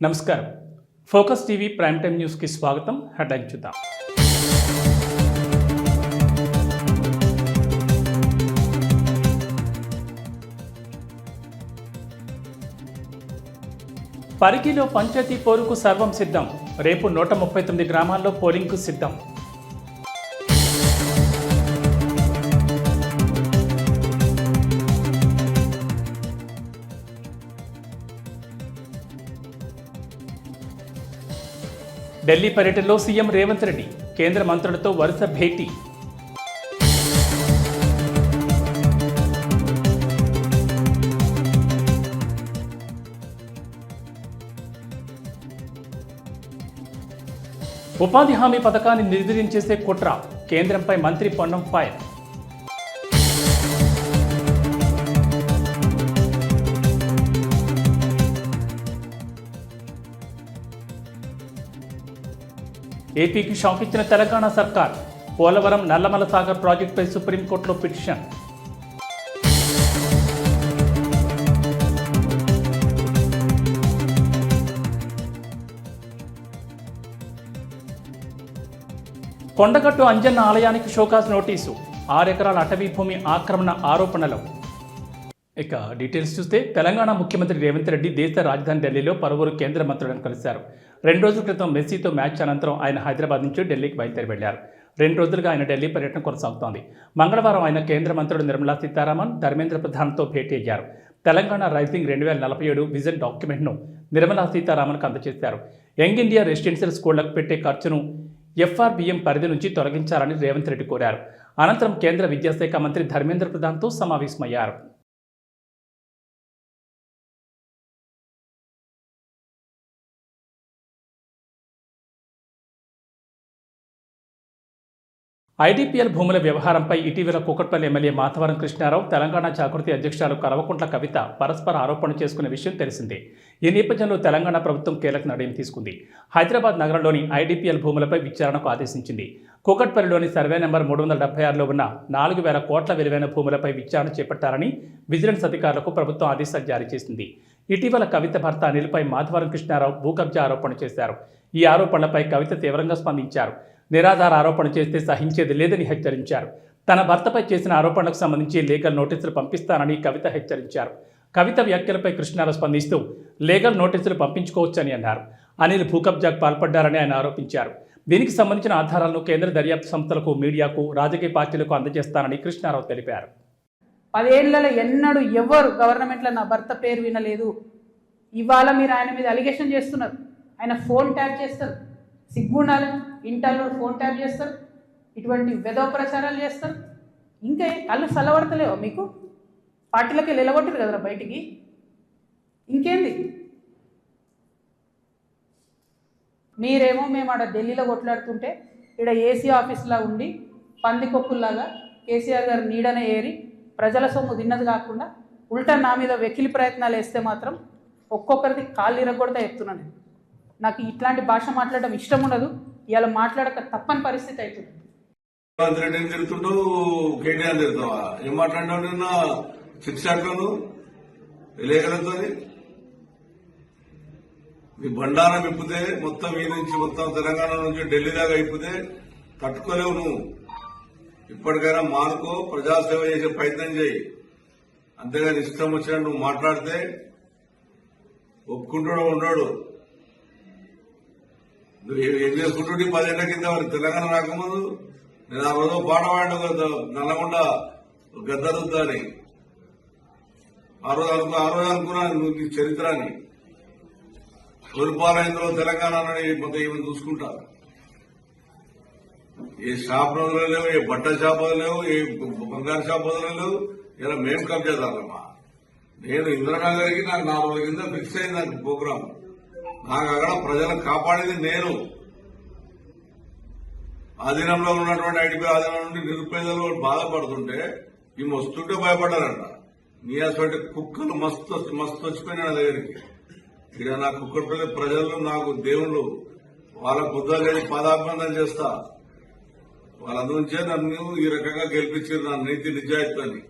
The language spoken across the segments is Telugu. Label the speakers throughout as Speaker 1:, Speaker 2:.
Speaker 1: నమస్కారం. ఫోకస్ టీవీ ప్రైమ్ టైమ్ న్యూస్కి స్వాగతం. హెడ్లైన్ చూద్దాం. పరిగిలో పంచాయతీ పోరుకు సర్వం సిద్ధం. రేపు 139 గ్రామాల్లో పోలింగ్కు సిద్ధం. ఢిల్లీ పర్యటనలో సీఎం రేవంత్ రెడ్డి కేంద్ర మంత్రులతో వరుస భేటీ. ఉపాధి హామీ పథకాన్ని నిర్వీర్యం చేసే కుట్ర, కేంద్రంపై మంత్రి పొన్నం ఫైర్. ఏపీకి షాక్ ఇచ్చిన తెలంగాణ సర్కార్, పోలవరం నల్లమల సాగర్ ప్రాజెక్టుపై సుప్రీంకోర్టులో పిటిషన్. కొండగట్టు అంజన్న ఆలయానికి షోకాజ్ నోటీసు, 6 ఎకరాల అటవీ భూమి ఆక్రమణ ఆరోపణలు. ఇక డీటెయిల్స్ చూస్తే, తెలంగాణ ముఖ్యమంత్రి రేవంత్ రెడ్డి దేశ రాజధాని ఢిల్లీలో పలువురు కేంద్ర మంత్రులను కలిశారు. 2 రోజుల క్రితం మెస్సీతో మ్యాచ్ అనంతరం ఆయన హైదరాబాద్ నుంచి ఢిల్లీకి బయలుదేరి వెళ్లారు. 2 రోజులుగా ఆయన ఢిల్లీ పర్యటన కొనసాగుతోంది. మంగళవారం ఆయన కేంద్ర మంత్రులు నిర్మలా సీతారామన్, ధర్మేంద్ర ప్రధాన్తో భేటీ అయ్యారు. తెలంగాణ రైజింగ్ 2047 విజన్ డాక్యుమెంట్ను నిర్మలా సీతారామన్కు అందజేశారు. యంగ్ ఇండియా రెసిడెన్షియల్ స్కూళ్లకు పెట్టే ఖర్చును ఎఫ్ఆర్బిఎం పరిధి నుంచి తొలగించాలని రేవంత్ రెడ్డి కోరారు. అనంతరం కేంద్ర విద్యాశాఖ మంత్రి ధర్మేంద్ర ప్రధాన్తో సమావేశమయ్యారు. ఐడీపీఎల్ భూముల వ్యవహారంపై ఇటీవల కూకట్పల్లి ఎమ్మెల్యే మాధవరం కృష్ణారావు, తెలంగాణ జాగృతి అధ్యక్షురాలు కల్వకుంట్ల కవిత పరస్పర ఆరోపణలు చేసుకునే విషయం తెలిసిందే. ఈ నేపథ్యంలో తెలంగాణ ప్రభుత్వం కీలక నిర్ణయం తీసుకుంది. హైదరాబాద్ నగరంలోని ఐడీపీఎల్ భూములపై విచారణకు ఆదేశించింది. కూకట్పల్లిలోని సర్వే నెంబర్ 376లో ఉన్న 4,000 కోట్ల విలువైన భూములపై విచారణ చేపట్టాలని విజిలెన్స్ అధికారులకు ప్రభుత్వం ఆదేశాలు జారీ చేసింది. ఇటీవల కవిత భర్త అనిల్పై మాధవరం కృష్ణారావు భూ కబ్జా ఆరోపణ చేశారు. ఈ ఆరోపణలపై కవిత తీవ్రంగా స్పందించారు. నిరాధార ఆరోపణ చేస్తే సహించేది లేదని హెచ్చరించారు. తన భర్తపై చేసిన ఆరోపణలకు సంబంధించి లీగల్ నోటీసులు పంపిస్తానని కవిత హెచ్చరించారు. కవిత వ్యాఖ్యలపై కృష్ణారావు స్పందిస్తూ లీగల్ నోటీసులు పంపించుకోవచ్చని అన్నారు. అనిల్ భూకబ్జాకు పాల్పడ్డారని ఆయన ఆరోపించారు. దీనికి సంబంధించిన ఆధారాలను కేంద్ర దర్యాప్తు సంస్థలకు, మీడియాకు, రాజకీయ పార్టీలకు అందజేస్తానని కృష్ణారావు తెలిపారు.
Speaker 2: 10 ఏళ్లలో ఎన్నడూ ఎవరు గవర్నమెంట్లో నా భర్త పేరు వినలేదు. ఇవాళ మీరు ఆయన మీద అలిగేషన్ చేస్తున్నారు. ఆయన ఫోన్ ట్యాప్ చేస్తారు, సిగ్గుండాలి, ఇంటర్లో ఫోన్ ట్యాప్ చేస్తారు, ఇటువంటి వెధవ ప్రచారాలు చేస్తారు. ఇంకా కళ్ళు చల్లబడతలేవో మీకు? పార్టీలకి వెళ్ళగొట్టారు కదరా బయటికి. ఇంకేంది? మీరేమో మేము ఆడ ఢిల్లీలో కొట్లాడుతుంటే ఇక్కడ ఏసీ ఆఫీస్లా ఉండి పందికొక్కుల్లాగా కేసీఆర్ గారు నీడనే ఏరి ప్రజల సొమ్ము తిన్నది కాకుండా ఉల్టా నా మీద వెకిలి ప్రయత్నాలు వేస్తే మాత్రం ఒక్కొక్కరిది కాళ్ళు ఇరగొడతా చెప్తున్నాను. నాకు ఇట్లాంటి భాష మాట్లాడడం ఇష్టం ఉండదు. ఇలా మాట్లాడక తప్పని పరిస్థితి అవుతుంది.
Speaker 3: తిరుగుతుంటావు, కేటీఆర్ తిరుగుతావా? ఏం మాట్లాడినావు నిన్న? 6 శాఖలు లేఖలతో మీ బండారం ఇప్పితే మొత్తం ఈ నుంచి మొత్తం తెలంగాణ నుంచి ఢిల్లీ దాకా ఇప్పితే తట్టుకోలేవు నువ్వు. ఇప్పటికైనా మానుకో, ప్రజాసేవ చేసే ప్రయత్నం చేయి. అంతేగాని ఇష్టం వచ్చినట్టు నువ్వు మాట్లాడితే ఒప్పుకుంటాడో ఉన్నాడు. నువ్వు ఏం చేసుకుంటుంటే 10 ఏళ్ల కింద తెలంగాణ రాకముందు నేను ఆ రోజు పాట పాడాను, నల్లగొండ గద్దరుద్దా అని. ఆ రోజు అనుకున్నాను నువ్వు నీ చరిత్ర అని. తూర్పాలయంలో తెలంగాణ మొత్తం ఏమైనా చూసుకుంటా. ఏ షాప్ రోజులు లేవు, ఏ బట్టల షాప్ లేవు, ఏ బంగారు షాప్ లేవు. ఇలా మేము కబ్జాదారమ్మా. నేను ఇందిరానగర్కి నాకు 4 రోజుల కింద ఫిక్స్ అయింది నాకు ప్రోగ్రాం. నాకు అక్కడ ప్రజలను కాపాడేది నేను. ఆధీనంలో ఉన్నటువంటి ఐడిపి ఆధీనం నుండి నిరుపేదలు బాధపడుతుంటే ఈ వస్తుంటే భయపడ్డారంట. నీ అసలు కుక్కలు మస్తు వచ్చిపోయినా నా దగ్గరికి. ఇక్కడ నా కుక్కపల్లి ప్రజలు నాకు దేవుళ్ళు, వాళ్ళ బుద్ధాలు పాదాభివందన చేస్తా. వాళ్ళందుంచే నన్ను ఈ రకంగా గెలిపించారు, నా నీతి నిజాయితీని.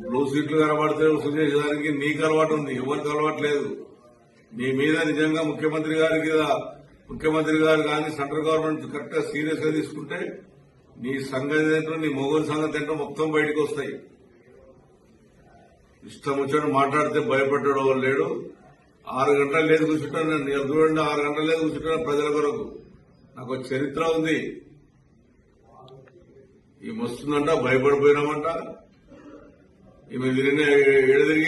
Speaker 3: బ్లూ సీట్లు కనబడితే వసూలు చేసేదానికి నీకు అలవాటు ఉంది, ఎవరికి అలవాటు లేదు. నీ మీద నిజంగా ముఖ్యమంత్రి గారు కానీ సెంట్రల్ గవర్నమెంట్ కరెక్ట్ గా సీరియస్ గా తీసుకుంటే నీ సంగతి ఏంటో నీ మొగోలు సంగతి ఏంటో మొత్తం బయటకు వస్తాయి. ఇష్టం వచ్చినట్టు మాట్లాడితే భయపడ్డాడు వాళ్ళు లేడు. 6 గంటలు లేదు కూర్చుంటాను నేను చూడండి, 6 గంటలు లేదు కూర్చుంటాను ప్రజల కొరకు. నాకు ఒక చరిత్ర ఉంది. ఈమె వస్తుందంట, భయపడిపోయినామంట. ఈమె తిరిగి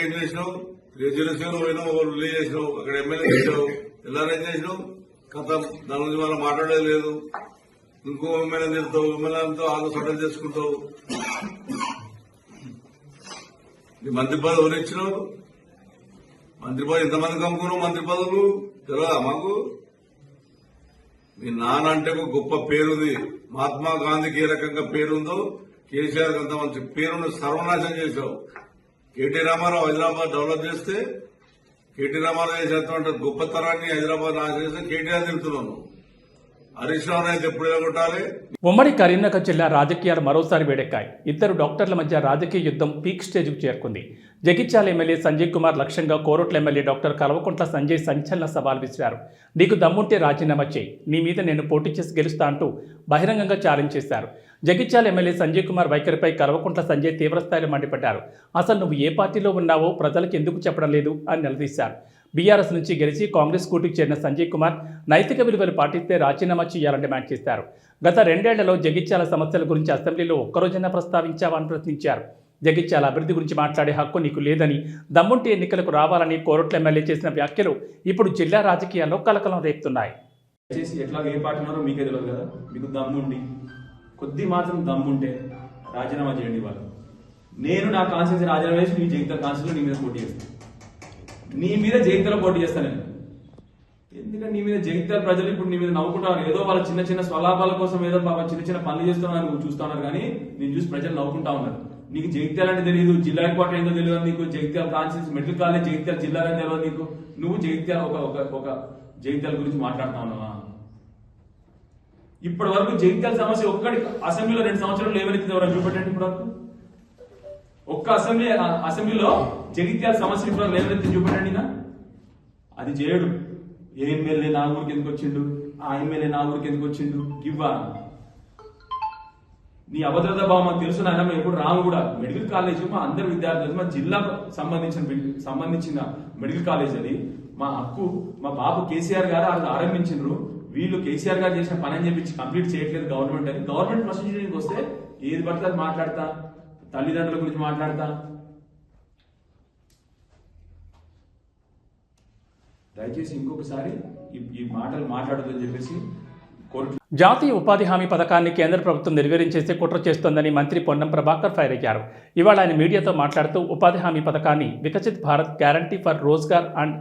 Speaker 3: ఏం చేసినావు? రిజర్వేషన్ పోయినావు, రిలీజ్ చేసినావు, అక్కడ ఎమ్మెల్యే చేసినావు, ఎల్ఆర్ఐ చేసినావు. కథ దాని గురించి మనం మాట్లాడేది లేదు. ఇంకో ఎమ్మెల్యే తిరుగుతావు, ఎమ్మెల్యేలతో ఆలో సడల్ చేసుకుంటావు. నీ మంత్రి పదవి ఎవరు ఇచ్చినావు? మంత్రి పదవి ఎంతమందికి అమ్ముకున్నావు? మంత్రి పదవులు తెలియదా మాకు? మీ నాన్న అంటే ఒక గొప్ప పేరుంది. మహాత్మా గాంధీకి ఏ రకంగా పేరుందో కేసీఆర్ అంత మంచి పేరును సర్వనాశనం చేశావు. కేటీ రామారావు హైదరాబాద్ డెవలప్ చేస్తే కేటీ రామారావు చేసేటువంటి గొప్పతనాన్ని హైదరాబాద్ నాశనం చేస్తే కేటీఆర్ తిరుగుతున్నాను. హరీష్ రావు అయితే ఎప్పుడు ఎలగొట్టాలి?
Speaker 1: ఉమ్మడి కరీంనగర్ జిల్లా రాజకీయాలు మరోసారి వేడెక్కాయి. ఇద్దరు డాక్టర్ల మధ్య రాజకీయ యుద్ధం పీక్ స్టేజ్కు చేరుకుంది. జగిత్యాల ఎమ్మెల్యే సంజయ్ కుమార్ లక్ష్యంగా కోరుట్ల ఎమ్మెల్యే డాక్టర్ కల్వకుంట్ల సంజయ్ సంచలన సవాల్ విసిరారు. నీకు దమ్ముంటే రాజీనామా చేయి, నీ మీద నేను పోటీ చేసి గెలుస్తా అంటూ బహిరంగంగా ఛాలెంజ్ చేశారు. జగిత్యాల ఎమ్మెల్యే సంజయ్ కుమార్ వైఖరిపై కల్వకుంట్ల సంజయ్ తీవ్రస్థాయిలో మండిపడ్డారు. అసలు నువ్వు ఏ పార్టీలో ఉన్నావో ప్రజలకు ఎందుకు చెప్పడం లేదు అని నిలదీశారు. బీఆర్ఎస్ నుంచి గెలిచి కాంగ్రెస్ కూటికి చేరిన సంజయ్ కుమార్ నైతిక విలువలు పాటిస్తే రాజీనామా చేయాలని డిమాండ్ చేశారు. గత 2 ఏళ్లలో జగిత్యాల సమస్యల గురించి అసెంబ్లీలో ఒక్కరోజైనా ప్రస్తావించావా అని ప్రశ్నించారు. జగిత్యాల అభివృద్ధి గురించి మాట్లాడే హక్కు నీకు లేదని, దమ్ముంటే ఎన్నికలకు రావాలని కోరుట్ల ఎమ్మెల్యే చేసిన వ్యాఖ్యలు ఇప్పుడు జిల్లా రాజకీయాల్లో కలకలం రేపుతున్నాయి.
Speaker 4: ఎట్లా ఏ పార్టీ ఉన్నారో మీకే తెలియదు కదా. మీకు దమ్ముండి కొద్ది మాత్రం దమ్ముంటే రాజీనామా చేయండి. వాళ్ళు నేను నా కాన్స్టిట్యూన్సీ రాజీనామా చేసి నీ జగిత్యాల కాన్స్టిట్యూన్సీ నీ మీద పోటీ చేస్తాను. నీ మీద జగిత్యాల పోటీ చేస్తాను నేను. ఎందుకంటే నీ మీద జగిత్యాల ప్రజలు ఇప్పుడు నీ మీద నవ్వుకుంటున్నారు. ఏదో వాళ్ళ చిన్న చిన్న స్వలాభాల కోసం ఏదో చిన్న చిన్న పనులు చేస్తున్నారు నువ్వు చూస్తున్నారు, కానీ నేను చూసి ప్రజలు నవ్వుకుంటా ఉన్నారు. నీకు జగిత్యాల అంటే తెలియదు, జిల్లా హెడ్ క్వార్టర్ ఏందో తెలియదు నీకు, Jagtial constituency medical college Jagtial జిల్లా అని తెలియదు నీకు. నువ్వు జగిత్యాల ఒక జగిత్యాల గురించి మాట్లాడుతా ఉన్నావా? ఇప్పటి వరకు జగిత్యాల సమస్య ఒక్కడి అసెంబ్లీలో 2 సంవత్సరాలు ఏమైతే ఎవరైనా చూపెట్టండి. ఇప్పుడు వరకు ఒక్క అసెంబ్లీలో జగిత్యాల సమస్య ఇప్పుడు లేవనెత్తి చూపెట్టండి. అది చేయడు. ఏ ఎమ్మెల్యే నా ఊరికి ఎందుకు వచ్చిండు, ఆ ఎమ్మెల్యే నా ఊరికి ఎందుకు వచ్చిండు, ఇవ్వా నీ అభద్రతా భావం మాకు తెలుసు నాయన. మేము ఎప్పుడు రాము కూడా. మెడికల్ కాలేజ్ మా అందరి విద్యార్థులు, మా జిల్లాకు సంబంధించిన మెడికల్ కాలేజ్ అది మా హక్కు. మా బాబు కేసీఆర్ గారు అది ఆరంభించారు. వీళ్ళు కేసీఆర్ గారు చేసిన పని అని చెప్పి కంప్లీట్ చేయట్లేదు గవర్నమెంట్ అని. గవర్నమెంట్ ప్రొసీజర్కి వస్తే ఏది పడితే అది మాట్లాడతా, తల్లిదండ్రుల గురించి మాట్లాడతా. దయచేసి ఇంకొకసారి ఈ మాటలు మాట్లాడదని చెప్పేసి కోర్టు.
Speaker 1: జాతీయ ఉపాధి హామీ పథకాన్ని కేంద్ర ప్రభుత్వం నిర్వీర్యం కుట్ర చేస్తోందని మంత్రి పొన్నం ప్రభాకర్ ఫైర్ అయ్యారు. ఇవాళ ఆయన మీడియాతో మాట్లాడుతూ ఉపాధి హామీ పథకాన్ని Viksit Bharat guarantee for Rozgar and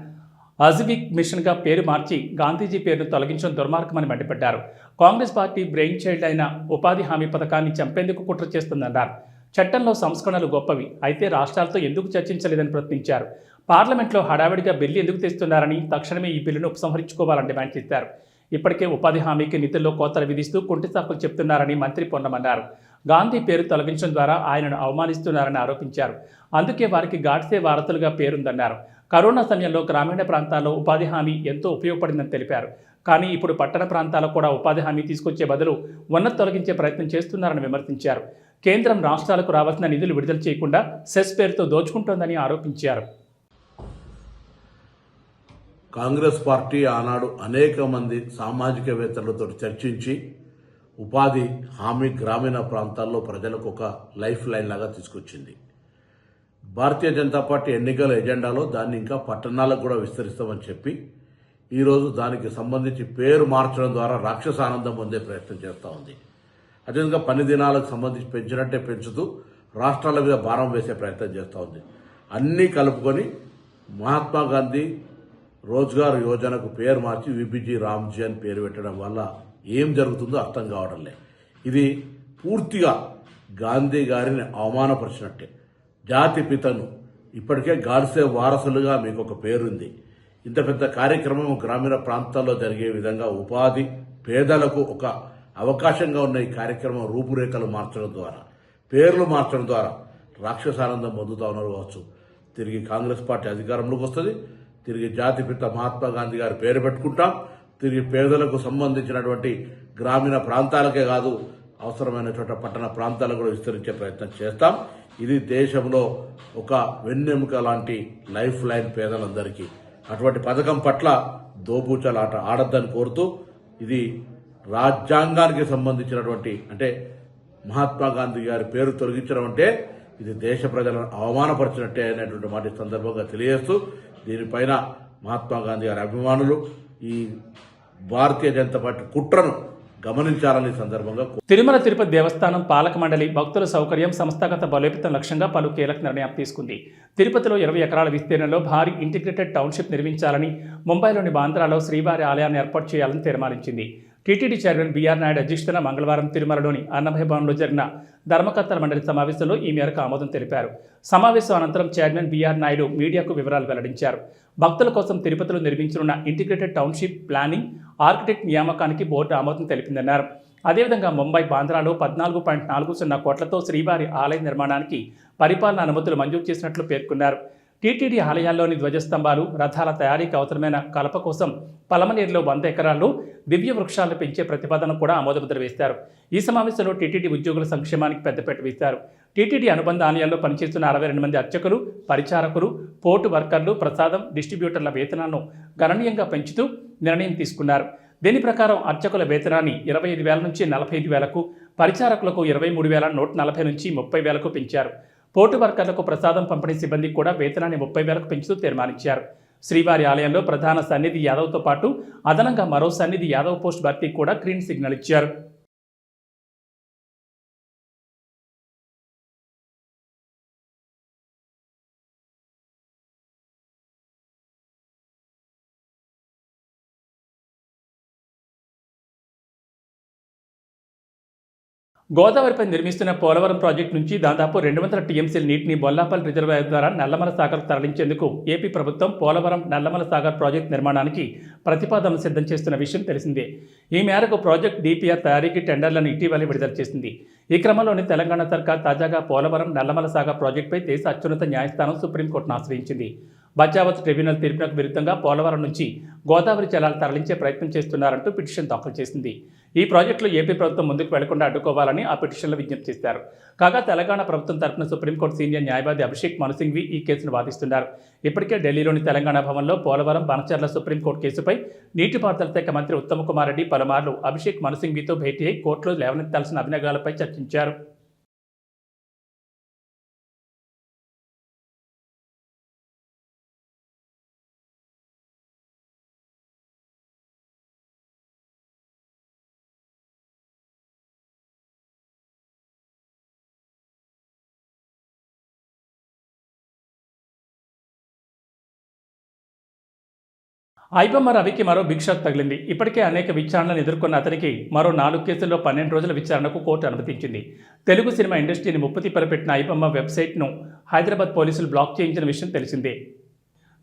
Speaker 1: Ajivik మిషన్గా పేరు మార్చి గాంధీజీ పేరును తొలగించడం దుర్మార్గమని మండిపడ్డారు. కాంగ్రెస్ పార్టీ బ్రెయిన్ చైల్డ్ అయిన ఉపాధి హామీ పథకాన్ని చంపేందుకు కుట్ర చేస్తుందన్నారు. చట్టంలో సంస్కరణలు గొప్పవి, అయితే రాష్ట్రాలతో ఎందుకు చర్చించలేదని ప్రశ్నించారు. పార్లమెంట్లో హడావిడిగా బిల్లు ఎందుకు తెస్తున్నారని, తక్షణమే ఈ బిల్లును ఉపసంహరించుకోవాలని డిమాండ్ చేశారు. ఇప్పటికే ఉపాధి హామీకి నిధుల్లో కోతలు విధిస్తూ కుంటి సాకులు చెప్తున్నారని మంత్రి పొన్నమన్నారు. గాంధీ పేరు తొలగించడం ద్వారా ఆయనను అవమానిస్తున్నారని ఆరోపించారు. అందుకే వారికి గాడ్సే వారసులుగా పేరుందన్నారు. కరోనా సమయంలో గ్రామీణ ప్రాంతాల్లో ఉపాధి హామీ ఎంతో ఉపయోగపడిందని తెలిపారు. కానీ ఇప్పుడు పట్టణ ప్రాంతాల్లో కూడా ఉపాధి హామీ తీసుకొచ్చే బదులు ఉన్నత తొలగించే ప్రయత్నం చేస్తున్నారని విమర్శించారు. కేంద్రం రాష్ట్రాలకు రావాల్సిన నిధులు విడుదల చేయకుండా సెస్ పేరుతో దోచుకుంటోందని ఆరోపించారు.
Speaker 5: కాంగ్రెస్ పార్టీ ఆనాడు అనేక మంది సామాజికవేత్తలతో చర్చించి ఉపాధి హామీ గ్రామీణ ప్రాంతాల్లో ప్రజలకు ఒక లైఫ్ లైన్ లాగా తీసుకొచ్చింది. భారతీయ జనతా పార్టీ ఎన్నికల ఎజెండాలో దాన్ని ఇంకా పట్టణాలకు కూడా విస్తరిస్తామని చెప్పి ఈరోజు దానికి సంబంధించి పేరు మార్చడం ద్వారా రాక్షస ఆనందం పొందే ప్రయత్నం చేస్తూ ఉంది. అదేవిధంగా పని దినాలకు సంబంధించి పెంచినట్టే పెంచుతూ రాష్ట్రాల మీద భారం వేసే ప్రయత్నం చేస్తూ ఉంది. అన్నీ కలుపుకొని మహాత్మా గాంధీ రోజ్గార్ యోజనకు పేరు మార్చి విబిజీ రామ్జీ అని పేరు పెట్టడం వల్ల ఏం జరుగుతుందో అర్థం కావడం లేదు. ఇది పూర్తిగా గాంధీ గారిని అవమానపరిచినట్టే. జాతి పితను ఇప్పటికే గాడ్సే వారసులుగా మీకు ఒక పేరుంది. ఇంత పెద్ద కార్యక్రమం గ్రామీణ ప్రాంతాల్లో జరిగే విధంగా ఉపాధి పేదలకు ఒక అవకాశంగా ఉన్న ఈ కార్యక్రమం రూపురేఖలు మార్చడం ద్వారా, పేర్లు మార్చడం ద్వారా రాక్షసానందం పొందుతా ఉన్నారు కావచ్చు. తిరిగి కాంగ్రెస్ పార్టీ అధికారంలోకి వస్తుంది. తిరిగి జాతిపిత మహాత్మా గాంధీ గారి పేరు పెట్టుకుంటాం. తిరిగి పేదలకు సంబంధించినటువంటి గ్రామీణ ప్రాంతాలకే కాదు, అవసరమైన చోట పట్టణ ప్రాంతాలకు కూడా విస్తరించే ప్రయత్నం చేస్తాం. ఇది దేశంలో ఒక వెన్నెముక లాంటి లైఫ్ లైన్ పేదలందరికీ. అటువంటి పథకం పట్ల దోబూచలాట ఆడద్దని కోరుతూ, ఇది రాజ్యాంగానికి సంబంధించినటువంటి, అంటే మహాత్మా గాంధీ గారి పేరు తొలగించడం అంటే ఇది దేశ ప్రజలను అవమానపరిచినట్టే అనేటువంటి మాట ఈ సందర్భంగా తెలియజేస్తూ, దీనిపైన మహాత్మా గాంధీ గారి అభిమానులు ఈ భారతీయ జనతా పార్టీ కుట్రను గమనించాలని సందర్భంగా
Speaker 1: తిరుమల తిరుపతి దేవస్థానం పాలక మండలి భక్తుల సౌకర్యం, సంస్థాగత బలోపేతం లక్ష్యంగా పలు కీలక నిర్ణయాలు తీసుకుంది. తిరుపతిలో 20 ఎకరాల విస్తీర్ణంలో భారీ ఇంటిగ్రేటెడ్ టౌన్షిప్ నిర్మించాలని, ముంబైలోని బాంద్రాలో శ్రీవారి ఆలయాన్ని ఏర్పాటు చేయాలని తీర్మానించింది. టీటీడీ చైర్మన్ బీఆర్ నాయుడు అధ్యక్షతన మంగళవారం తిరుమలలోని అన్నమయ్య భవన్లో జరిగిన ధర్మకర్తల మండలి సమావేశంలో ఈ మేరకు ఆమోదం తెలిపారు. సమావేశం అనంతరం చైర్మన్ బీఆర్ నాయుడు మీడియాకు వివరాలు వెల్లడించారు. భక్తుల కోసం తిరుపతిలో నిర్మించనున్న ఇంటిగ్రేటెడ్ టౌన్షిప్ ప్లానింగ్, ఆర్కిటెక్ట్ నియామకానికి బోర్డు ఆమోదం తెలిపిందన్నారు. అదేవిధంగా ముంబై బాంద్రాలో 14.40 కోట్లతో శ్రీవారి ఆలయ నిర్మాణానికి పరిపాలన అనుమతులు మంజూరు చేసినట్లు పేర్కొన్నారు. టీటీడీ ఆలయాల్లోని ధ్వజస్తంభాలు, రథాల తయారీకి అవసరమైన కలప కోసం పలమనేరులో 100 ఎకరాల్లో దివ్య వృక్షాలను పెంచే ప్రతిపాదన కూడా ఆమోదముద్ర వేశారు. ఈ సమావేశంలో టీటీడీ ఉద్యోగుల సంక్షేమానికి పెద్దపీట వేశారు. టీటీడీ అనుబంధ ఆలయాల్లో పనిచేస్తున్న 62 మంది అర్చకులు, పరిచారకులు, పోర్టు వర్కర్లు, ప్రసాదం, డిస్ట్రిబ్యూటర్ల వేతనాలను గణనీయంగా పెంచుతూ నిర్ణయం తీసుకున్నారు. దీని ప్రకారం అర్చకుల వేతనాన్ని 25,000 నుంచి 45,000కు, పరిచారకులకు 23,140 నుంచి 30,000కు పెంచారు. పోర్టు వర్కర్లకు, ప్రసాదం పంపిణీ సిబ్బందికి కూడా వేతనాన్ని 30,000కు పెంచుతూ తీర్మానించారు. శ్రీవారి ఆలయంలో ప్రధాన సన్నిధి యాదవ్తో పాటు అదనంగా మరో సన్నిధి యాదవ్ పోస్ట్ భర్తీకి కూడా గ్రీన్ సిగ్నల్ ఇచ్చారు. గోదావరిపై నిర్మిస్తున్న పోలవరం ప్రాజెక్టు నుంచి దాదాపు 200 టీఎంసీల నీటిని బొల్లాపల్లి రిజర్వాయర్ ద్వారా నల్లమల సాగర్ తరలించేందుకు ఏపీ ప్రభుత్వం పోలవరం నల్లమల సాగర్ ప్రాజెక్టు నిర్మాణానికి ప్రతిపాదనలు సిద్ధం చేస్తున్న విషయం తెలిసిందే. ఈ మేరకు ప్రాజెక్టు డిపిఆర్ తయారీకి టెండర్లను ఇటీవలే విడుదల చేసింది. ఈ క్రమంలోనే తెలంగాణ సర్కార్ తాజాగా పోలవరం నల్లమల సాగర్ ప్రాజెక్టుపై దేశ అత్యున్నత న్యాయస్థానం సుప్రీంకోర్టును ఆశ్రయించింది. బచావత్ ట్రిబ్యునల్ తీర్పునకు విరుద్ధంగా పోలవరం నుంచి గోదావరి జలాలు తరలించే ప్రయత్నం చేస్తున్నారంటూ పిటిషన్ దాఖలు చేసింది. ఈ ప్రాజెక్టులో ఏపీ ప్రభుత్వం ముందుకు వెళ్లకుండా అడ్డుకోవాలని ఆ పిటిషన్లో విజ్ఞప్తి చేశారు. కాగా తెలంగాణ ప్రభుత్వం తరఫున సుప్రీంకోర్టు సీనియర్ న్యాయవాది అభిషేక్ మను సింఘ్వి ఈ కేసును వాదిస్తున్నారు. ఇప్పటికే ఢిల్లీలోని తెలంగాణ భవన్లో పోలవరం బనచర్ల సుప్రీంకోర్టు కేసుపై నీటిపారుదల శాఖ మంత్రి ఉత్తమ్ కుమార్ రెడ్డి పలుమార్లు అభిషేక్ మను సింఘ్వితో భేటీ అయి కోర్టులో లేవనెత్తాల్సిన అభియోగాలపై చర్చించారు. ఐబొమ్మ రవికి మరో బిగ్ షాక్ తగిలింది. ఇప్పటికే అనేక విచారణలను ఎదుర్కొన్న అతనికి మరో 4 కేసుల్లో 12 రోజుల విచారణకు కోర్టు అనుమతించింది. తెలుగు సినిమా ఇండస్ట్రీని ముప్పుతిప్పలు పెట్టిన ఐబొమ్మ వెబ్సైట్ను హైదరాబాద్ పోలీసులు బ్లాక్ చేయించిన విషయం తెలిసిందే.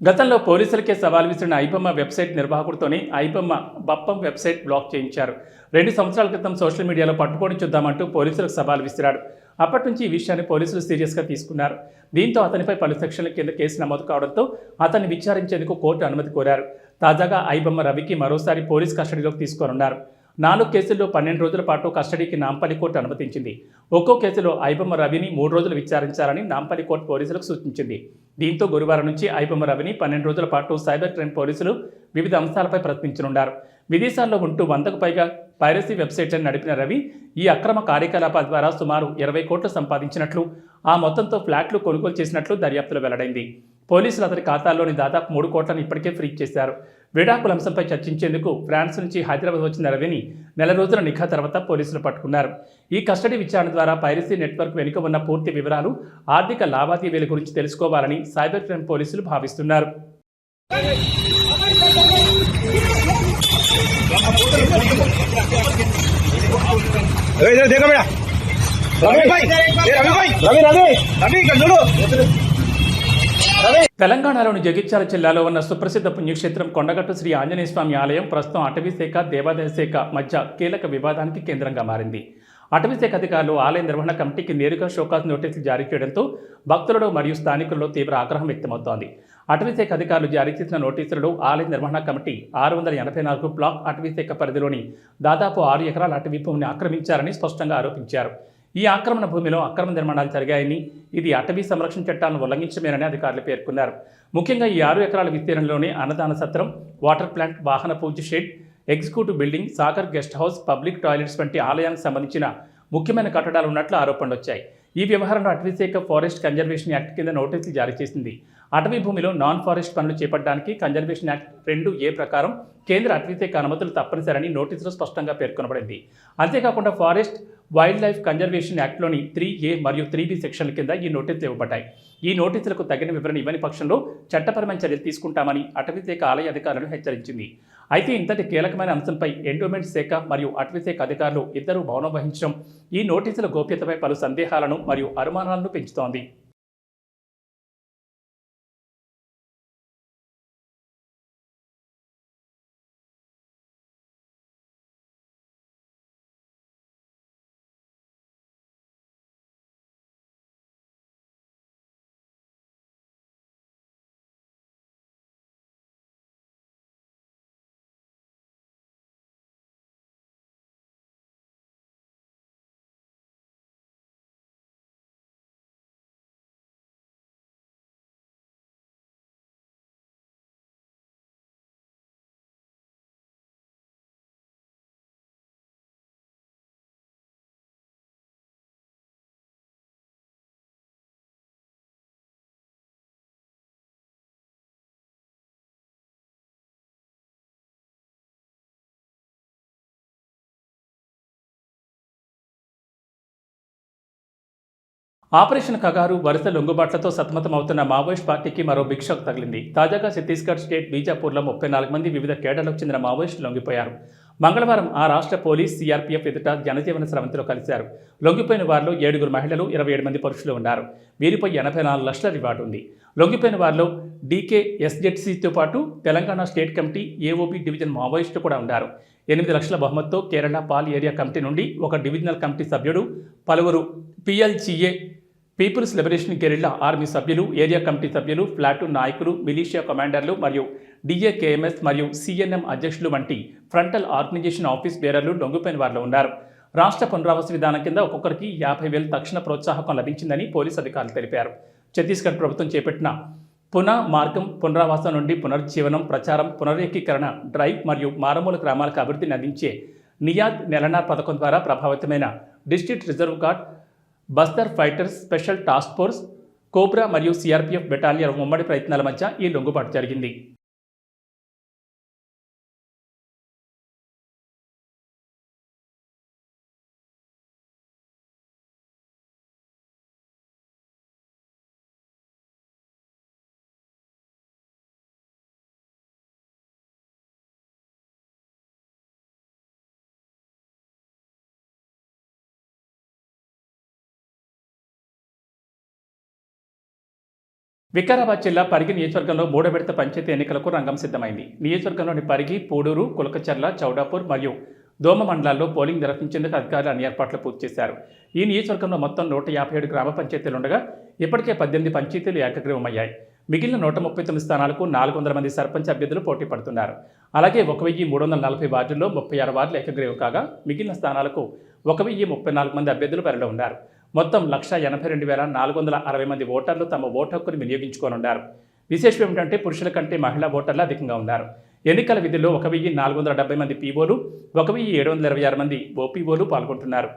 Speaker 1: గతంలో పోలీసులకే సవాల్ విసిరిన ఐబొమ్మ వెబ్సైట్ నిర్వాహకుడితోనే ఐబొమ్మ బప్పం వెబ్సైట్ బ్లాక్ చేయించారు. 2 సంవత్సరాల క్రితం సోషల్ మీడియాలో పట్టుకొని చూద్దామంటూ పోలీసులకు సవాల్ విసిరాడు. అప్పటి నుంచి ఈ విషయాన్ని పోలీసులు సీరియస్గా తీసుకున్నారు. దీంతో అతనిపై పలు సెక్షన్ల కింద కేసు నమోదు కావడంతో అతన్ని విచారించేందుకు కోర్టు అనుమతి కోరారు. తాజాగా ఐబొమ్మ రవికి మరోసారి పోలీస్ కస్టడీలోకి తీసుకోనున్నారు. 4 కేసుల్లో 12 రోజుల పాటు కస్టడీకి నాంపల్లి కోర్టు అనుమతించింది. ఒక్కో కేసులో ఐబొమ్మ రవిని 3 రోజులు విచారించాలని నాంపల్లి కోర్టు పోలీసులకు సూచించింది. దీంతో గురువారం నుంచి ఐబొమ్మ రవిని 12 రోజుల పాటు సైబర్ క్రైమ్ పోలీసులు వివిధ అంశాలపై ప్రశ్నించనున్నారు. విదేశాల్లో ఉంటూ 100కు పైగా పైరసీ వెబ్సైట్లను నడిపిన రవి ఈ అక్రమ కార్యకలాపాల ద్వారా సుమారు 20 కోట్లు సంపాదించినట్లు, ఆ మొత్తంతో ఫ్లాట్లు కొనుగోలు చేసినట్లు దర్యాప్తులో వెల్లడైంది. పోలీసులు అతని ఖాతాల్లోని దాదాపు 3 కోట్లను ఇప్పటికే ఫ్రీజ్ చేశారు. విడాకుల అంశంపై చర్చించేందుకు ఫ్రాన్స్ నుంచి హైదరాబాద్ వచ్చిన రవిని నెల రోజుల నిఘా తర్వాత పోలీసులు పట్టుకున్నారు. ఈ కస్టడీ విచారణ ద్వారా పైరసీ నెట్వర్క్ వెనుక ఉన్న పూర్తి వివరాలు, ఆర్థిక లావాదేవీల గురించి తెలుసుకోవాలని సైబర్ క్రైమ్ పోలీసులు భావిస్తున్నారు. తెలంగాణలోని జగిత్యాల జిల్లాలో ఉన్న సుప్రసిద్ధ పుణ్యక్షేత్రం కొండగట్టు శ్రీ ఆంజనేయ స్వామి ఆలయం ప్రస్తుతం అటవీశాఖ, దేవాదాయ శాఖ మధ్య కీలక వివాదానికి కేంద్రంగా మారింది. అటవీశాఖ అధికారులు ఆలయ నిర్వహణ కమిటీకి నేరుగా షోకాజ్ నోటీసులు జారీ చేయడంతో భక్తులలో మరియు స్థానికుల్లో తీవ్ర ఆగ్రహం వ్యక్తమవుతోంది. అటవీశాఖ అధికారులు జారీ చేసిన నోటీసులలో ఆలయ నిర్వహణ కమిటీ 684 బ్లాక్ అటవీశాఖ పరిధిలోని దాదాపు 6 ఎకరాల అటవీ భూమిని ఆక్రమించారని స్పష్టంగా ఆరోపించారు. ఈ ఆక్రమణ భూమిలో అక్రమ నిర్మాణాలు జరిగాయని, ఇది అటవీ సంరక్షణ చట్టాలను ఉల్లంఘించమేనని అధికారులు పేర్కొన్నారు. ముఖ్యంగా ఈ 6 ఎకరాల విస్తీర్ణంలోనే అన్నదాన సత్రం, వాటర్ ప్లాంట్, వాహన పూజ shed, executive building, Sagar guest house, public toilets వంటి ఆలయానికి సంబంధించిన ముఖ్యమైన కట్టడాలు ఉన్నట్లు ఆరోపణలు వచ్చాయి. ఈ వ్యవహారంలో అటవీశాఖ ఫారెస్ట్ కన్జర్వేషన్ యాక్ట్ కింద నోటీసులు జారీ చేసింది. అటవీ భూమిలో నాన్ ఫారెస్ట్ పనులు చేపట్టడానికి కన్జర్వేషన్ యాక్ట్ 2A ప్రకారం కేంద్ర అటవీశాఖ అనుమతులు తప్పనిసరని నోటీసులో స్పష్టంగా పేర్కొనబడింది. అంతేకాకుండా ఫారెస్ట్ వైల్డ్ లైఫ్ కన్జర్వేషన్ యాక్ట్లోని 3A మరియు 3B సెక్షన్ల కింద ఈ నోటీసులు ఇవ్వబడ్డాయి. ఈ నోటీసులకు తగిన వివరణ ఇవ్వని పక్షంలో చట్టపరమైన చర్యలు తీసుకుంటామని అటవీశాఖ ఆలయ అధికారులను హెచ్చరించింది. అయితే ఇంతటి కీలకమైన అంశంపై ఎండోమెంట్ శాఖ మరియు అటవీశాఖ అధికారులు ఇద్దరూ మౌనం వహించడం ఈ నోటీసుల గోప్యతపై పలు సందేహాలను మరియు అనుమానాలను పెంచుతోంది. ఆపరేషన్ కగారు వరుస లొంగుబాట్లతో సతమతమవుతున్న మావోయిస్ట్ పార్టీకి మరో బిగ్ షాక్ తగిలింది. తాజాగా ఛత్తీస్గఢ్ స్టేట్ బీజాపూర్లో 34 మంది వివిధ కేడర్లకు చెందిన మావోయిస్టులు లొంగిపోయారు. మంగళవారం ఆ రాష్ట్ర పోలీస్, సిఆర్పీఎఫ్ ఎదుట జనజీవన స్రవంతిలో కలిశారు. లొంగిపోయిన వారిలో 7 మహిళలు, 27 మంది పురుషులు ఉన్నారు. వీరిపై 84 లక్షల రివార్డు ఉంది. లొంగిపోయిన వారిలో DKSZCతో పాటు Telangana state committee, AOB division మావోయిస్టులు కూడా ఉన్నారు. 8 లక్షల బహుమతితో కేరళ పాల్ ఏరియా కమిటీ నుండి ఒక డివిజనల్ కమిటీ సభ్యుడు, పలువురు PLGA people's liberation guerrilla army సభ్యులు, ఏరియా కమిటీ సభ్యులు, ప్లాటూన్ నాయకులు, మిలీషియా కమాండర్లు మరియు DAKMS మరియు CNM అధ్యక్షులు వంటి ఫ్రంటల్ ఆర్గనైజేషన్ ఆఫీస్ బేరర్లు లొంగిపోయిన వారిలో ఉన్నారు. రాష్ట్ర పునరావాస విధానం కింద ఒక్కొక్కరికి 50,000 తక్షణ ప్రోత్సాహకం లభించిందని పోలీసు అధికారులు తెలిపారు. ఛత్తీస్గఢ్ ప్రభుత్వం చేపట్టిన పునః మార్గం, పునరావాసం నుండి పునరుజ్జీవనం, ప్రచారం, పునరేకీకరణ డ్రైవ్ మరియు మారుమూల గ్రామాలకు అభివృద్ధిని అందించే నియాద్ నెలనార్ పథకం ద్వారా ప్రభావితమైన district reserve guard, Bastar fighters special task force, cobra మరియు సిఆర్పీఎఫ్ బెటాలియన్ ఉమ్మడి ప్రయత్నాల మధ్య ఈ లొంగుబాటు జరిగింది. వికారాబాద్ జిల్లా పరిగి నియోజకవర్గంలో 3వ విడత పంచాయతీ ఎన్నికలకు రంగం సిద్ధమైంది. నియోజకవర్గంలోని పరిగి, పూడూరు, కులకచర్ల, చౌడాపూర్ మరియు దోమ మండలాల్లో పోలింగ్ నిర్వహించేందుకు అధికారులు అన్ని ఏర్పాట్లు పూర్తి చేశారు. ఈ నియోజకవర్గంలో మొత్తం 157 గ్రామ పంచాయతీలు ఉండగా ఇప్పటికే 18 పంచాయతీలు ఏకగ్రీవమయ్యాయి. మిగిలిన 139 స్థానాలకు 400 మంది సర్పంచ్ అభ్యర్థులు పోటీ పడుతున్నారు. అలాగే 1340 వార్డుల్లో 36 వార్డులు ఏకగ్రీవం కాగా మిగిలిన స్థానాలకు 1034 మంది అభ్యర్థులు బరిలో ఉన్నారు. మొత్తం 182,460 మంది ఓటర్లు తమ ఓటు హక్కును వినియోగించుకోనున్నారు. విశేషం ఏమిటంటే పురుషుల కంటే మహిళా ఓటర్లు అధికంగా ఉన్నారు. ఎన్నికల విధుల్లో 1,470 మంది పీఓలు, 1,726 మంది ఓపీఓలు పాల్గొంటున్నారు.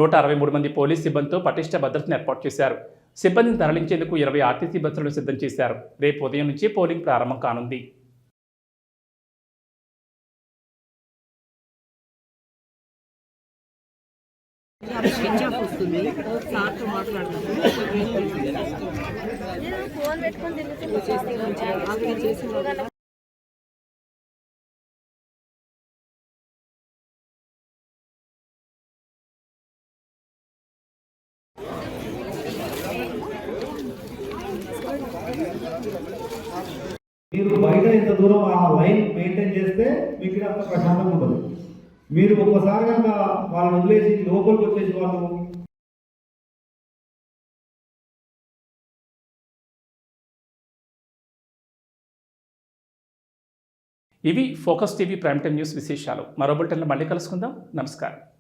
Speaker 1: 163 మంది పోలీస్ సిబ్బందితో పటిష్ట భద్రతను ఏర్పాటు చేశారు. సిబ్బందిని తరలించేందుకు 20 ఆర్టీసీ బస్సులను సిద్ధం చేశారు. రేపు ఉదయం నుంచి పోలింగ్ ప్రారంభం కానుంది.
Speaker 6: ఫోన్ పెట్టుకొని
Speaker 7: మీరు బయట ఎంత దూరం ఆ లైన్ మెయింటైన్ చేస్తే మీకు అంత ప్రశాంతంగా ఉంటుంది. మీరు ఒక్కసారి కనుక వాళ్ళని వదిలేసి లోపలికి వచ్చేసి వాళ్ళు
Speaker 1: ఇవి focus TV prime time news విశేషాలు. మరో బులెటిన్లో మళ్ళీ కలుసుకుందాం. నమస్కారం.